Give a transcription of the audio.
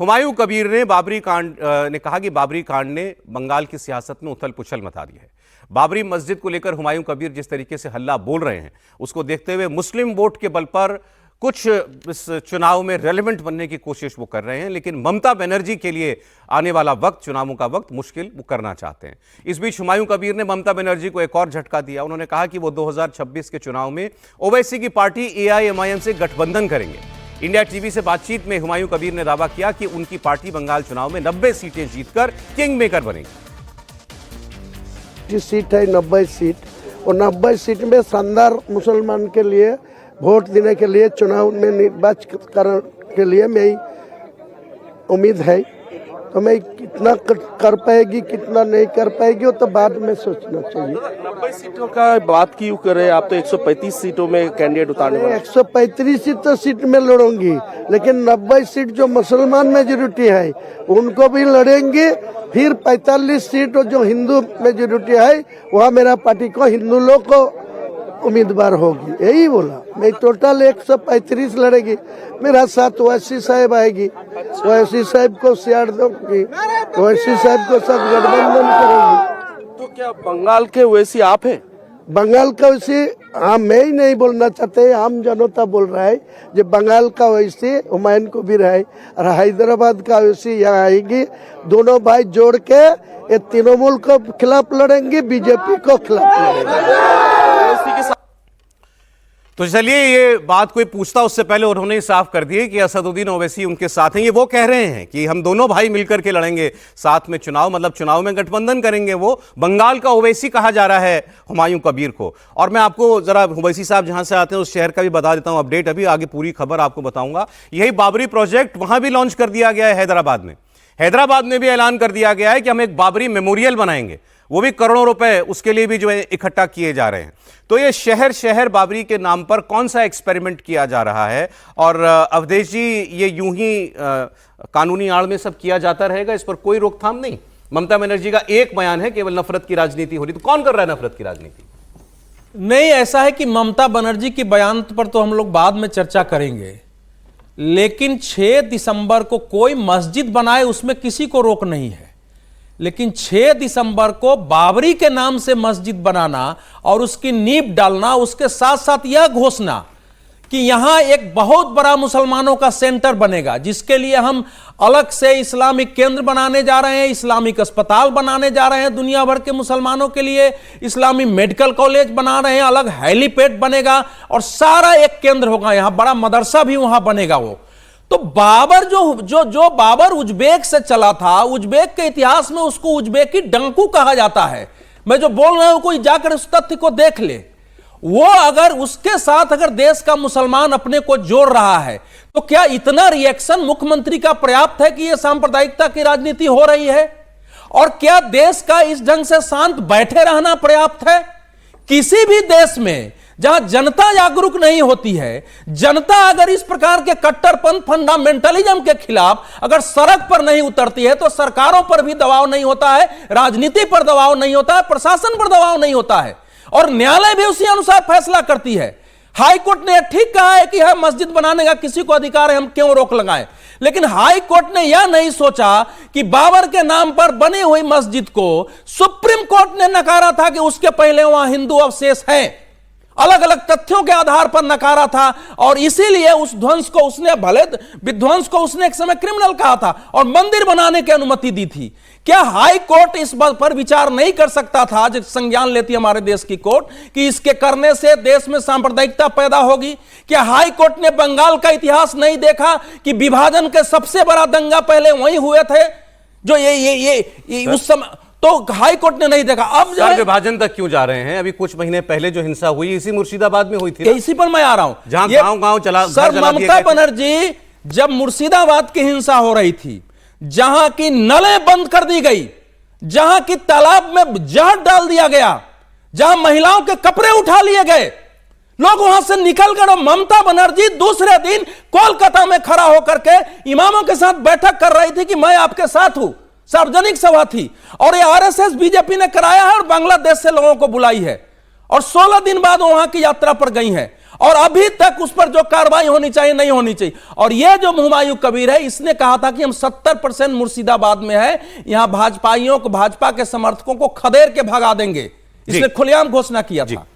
हुमायूं कबीर ने कहा कि बाबरी कांड ने बंगाल की सियासत में उथल पुथल मचा दी है। बाबरी मस्जिद को लेकर हुमायूं कबीर जिस तरीके से हल्ला बोल रहे हैं, उसको देखते हुए मुस्लिम वोट के बल पर कुछ इस चुनाव में रेलेवेंट बनने की कोशिश वो कर रहे हैं, लेकिन ममता बनर्जी के लिए आने वाला वक्त, चुनावों का वक्त मुश्किल वो करना चाहते हैं। इस बीच हुमायूं कबीर ने ममता बनर्जी को एक और झटका दिया। उन्होंने कहा कि वो 2026 के चुनाव में ओवैसी की पार्टी AIMIM से गठबंधन करेंगे। इंडिया टीवी से बातचीत में हुमायूं कबीर ने दावा किया कि उनकी पार्टी बंगाल चुनाव में 90 सीटें जीतकर किंग मेकर बनेगी। सीट है 90 सीट, और 90 सीट में शानदार मुसलमान के लिए वोट देने के लिए, चुनाव में निर्वाचन करने के लिए मेरी उम्मीद है। तो मैं कितना कर पाएगी कितना नहीं कर पाएगी वो तो बाद में सोचना चाहिए। 90 सीटों का बात क्यों करें आप, तो 135 सीटों में कैंडिडेट उतारने वाले। 135 सीट में लड़ूंगी, लेकिन 90 सीट जो मुसलमान मेजोरिटी है उनको भी लड़ेंगे। फिर 45 सीट जो हिंदू मेजोरिटी है वहाँ मेरा पार्टी को हिंदू लोग को उम्मीदवार होगी, यही बोला। मैं टोटल 135 लड़ेगी। मेरा साथ ओवैसी साहब आएगी, ओवैसी साहब को शेयर दूंगी, ओवैसी साहब को साथ गठबंधन करेंगी। तो क्या बंगाल के ओवैसी आप हैं? बंगाल का ओवैसी हम मैं ही नहीं बोलना चाहते, आम जनता बोल रहा है। जो बंगाल का ओवैसी हुमायूं कबीर है और हैदराबाद का ओवैसी यहाँ आएगी। दोनों भाई जोड़ के ये तृणमूल को खिलाफ लड़ेंगे, बीजेपी को खिलाफ लड़ेंगे। तो चलिए, ये बात कोई पूछता उससे पहले उन्होंने साफ कर दिए कि असदुद्दीन ओवैसी उनके साथ हैं। ये वो कह रहे हैं कि हम दोनों भाई मिलकर के लड़ेंगे साथ में चुनाव, मतलब चुनाव में गठबंधन करेंगे। वो बंगाल का ओवैसी कहा जा रहा है हुमायूं कबीर को। और मैं आपको जरा ओवैसी साहब जहां से आते हैं उस शहर का भी बता देता हूं अपडेट। अभी आगे पूरी खबर आपको बताऊंगा। यही बाबरी प्रोजेक्ट वहां भी लॉन्च कर दिया गया है हैदराबाद में। हैदराबाद में भी ऐलान कर दिया गया है कि हम एक बाबरी मेमोरियल बनाएंगे, वो भी करोड़ों रुपए उसके लिए भी जो है इकट्ठा किए जा रहे हैं। तो ये शहर शहर बाबरी के नाम पर कौन सा एक्सपेरिमेंट किया जा रहा है? और अवधेश जी, ये यूं ही कानूनी आड़ में सब किया जाता रहेगा, इस पर कोई रोकथाम नहीं? ममता बनर्जी का एक बयान है केवल नफरत की राजनीति हो रही, तो कौन कर रहा है नफरत की राजनीति? नहीं, ऐसा है कि ममता बनर्जी के बयान पर तो हम लोग बाद में चर्चा करेंगे, लेकिन 6 दिसंबर को कोई मस्जिद बनाए उसमें किसी को रोक नहीं है। लेकिन 6 दिसंबर को बाबरी के नाम से मस्जिद बनाना और उसकी नींव डालना, उसके साथ साथ यह घोषणा कि यहां एक बहुत बड़ा मुसलमानों का सेंटर बनेगा, जिसके लिए हम अलग से इस्लामिक केंद्र बनाने जा रहे हैं, इस्लामिक अस्पताल बनाने जा रहे हैं दुनिया भर के मुसलमानों के लिए, इस्लामी मेडिकल कॉलेज बना रहे हैं, अलग हेलीपैड बनेगा और सारा एक केंद्र होगा। यहां बड़ा मदरसा भी वहां बनेगा। वो तो बाबर जो बाबर उज्बेक से चला था, उज्बेक के इतिहास में उसको उज्बेकी डंकू कहा जाता है। मैं जो बोल रहा हूं कोई जाकर उस तथ्य को देख ले। वो अगर उसके साथ अगर देश का मुसलमान अपने को जोड़ रहा है तो क्या इतना रिएक्शन मुख्यमंत्री का पर्याप्त है कि यह सांप्रदायिकता की राजनीति हो रही है? और क्या देश का इस ढंग से शांत बैठे रहना पर्याप्त है? किसी भी देश में जहां जनता जागरूक नहीं होती है, जनता अगर इस प्रकार के कट्टरपंथ फंडामेंटलिज्म के खिलाफ अगर सड़क पर नहीं उतरती है, तो सरकारों पर भी दबाव नहीं होता है, राजनीति पर दबाव नहीं होता है, प्रशासन पर दबाव नहीं होता है, और न्यायालय भी उसी अनुसार फैसला करती है। हाई कोर्ट ने ठीक कहा है कि हम मस्जिद बनाने का किसी को अधिकार है, हम क्यों रोक लगाएं। लेकिन हाई कोर्ट ने यह नहीं सोचा कि बाबर के नाम पर बनी हुई मस्जिद को सुप्रीम कोर्ट ने नकारा था कि उसके पहले वहां हिंदू अवशेष हैं। अलग अलग तथ्यों के आधार पर नकारा था, और इसीलिए उस ध्वंस को उसने, भले विध्वंस को उसने एक समय क्रिमिनल कहा था और मंदिर बनाने की अनुमति दी थी। क्या हाई कोर्ट इस बात पर विचार नहीं कर सकता था, जो संज्ञान लेती हमारे देश की कोर्ट, कि इसके करने से देश में सांप्रदायिकता पैदा होगी? क्या हाई कोर्ट ने बंगाल का इतिहास नहीं देखा कि विभाजन के सबसे बड़ा दंगा पहले वहीं हुए थे? जो ये उस समय तो हाई कोर्ट ने नहीं देखा। अब सर, विभाजन तक क्यों जा रहे हैं? अभी कुछ महीने पहले जो हिंसा हुई इसी मुर्शिदाबाद में हुई थी, इसी पर मैं आ रहा हूं, जहां गांव-गांव चला। सर, ममता बनर्जी जब मुर्शिदाबाद की हिंसा हो रही थी, जहां की नलें बंद कर दी गई, जहां की तालाब में जहर डाल दिया गया, जहां महिलाओं के कपड़े उठा लिए गए, लोग वहां से निकल गए, और ममता बनर्जी दूसरे दिन कोलकाता में खड़ा होकर के इमामों के साथ बैठक कर रही थी कि मैं आपके साथ हूं। सार्वजनिक सभा थी, और ये आरएसएस बीजेपी ने कराया है और बांग्लादेश से लोगों को बुलाई है, और 16 दिन बाद वहां की यात्रा पर गई है। और अभी तक उस पर जो कार्रवाई होनी चाहिए नहीं होनी चाहिए। और यह जो हुमायूं कबीर है, इसने कहा था कि हम 70% मुर्शिदाबाद में है, यहां भाजपाइयों को, भाजपा के समर्थकों को खदेड़ के भगा देंगे। इसने खुलेआम घोषणा किया था।